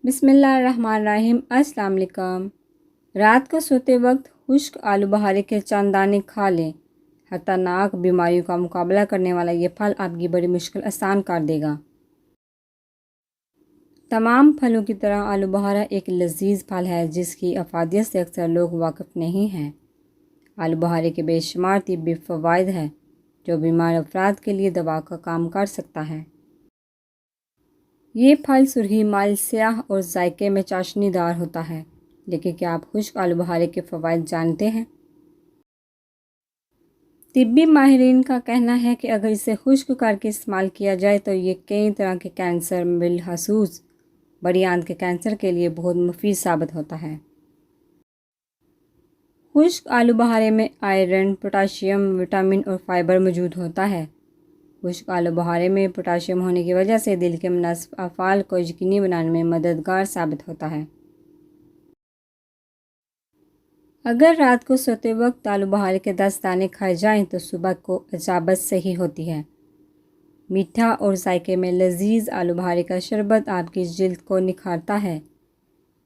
بسم اللہ الرحمن الرحیم۔ السلام علیکم۔ رات کو سوتے وقت خشک آلو بخارے کے چند دانے کھا لیں۔ خطرناک بیماریوں کا مقابلہ کرنے والا یہ پھل آپ کی بڑی مشکل آسان کر دے گا۔ تمام پھلوں کی طرح آلو بخارا ایک لذیذ پھل ہے جس کی افادیت سے اکثر لوگ واقف نہیں ہیں۔ آلو بخارے کے بے شمار طبی فوائد ہیں جو بیمار افراد کے لیے دوا کا کام کر سکتا ہے۔ یہ پھل سرخی مائل سیاہ اور ذائقے میں چاشنی دار ہوتا ہے، لیکن کیا آپ خشک آلو بخارے کے فوائد جانتے ہیں؟ طبی ماہرین کا کہنا ہے کہ اگر اسے خشک کر کے استعمال کیا جائے تو یہ کئی طرح کے کینسر بالخصوص بڑی آنت کے کینسر کے لیے بہت مفید ثابت ہوتا ہے۔ خشک آلو بخارے میں آئرن، پوٹاشیم، وٹامن اور فائبر موجود ہوتا ہے۔ خشک آلو بخارے میں پوٹاشیم ہونے کی وجہ سے دل کے مناسب افعال کو یقینی بنانے میں مددگار ثابت ہوتا ہے۔ اگر رات کو سوتے وقت آلو بخارے کے 10 دانے کھائے جائیں تو صبح کو اجابت صحیح ہوتی ہے۔ میٹھا اور ذائقے میں لذیذ آلو بخارے کا شربت آپ کی جلد کو نکھارتا ہے۔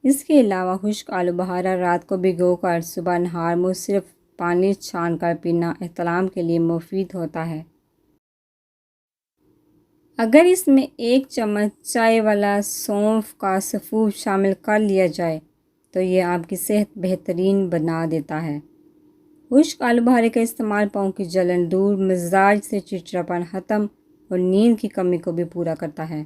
اس کے علاوہ خشک آلو بخارا رات کو بھگو کر صبح نہار میں صرف پانی چھان کر پینا احتلام کے لیے مفید ہوتا ہے۔ اگر اس میں 1 چمچ چائے والا سونف کا سفوف شامل کر لیا جائے تو یہ آپ کی صحت بہترین بنا دیتا ہے۔ خشک آلو بخارے کا استعمال پاؤں کی جلن دور، مزاج سے چڑچڑاپن ختم اور نیند کی کمی کو بھی پورا کرتا ہے۔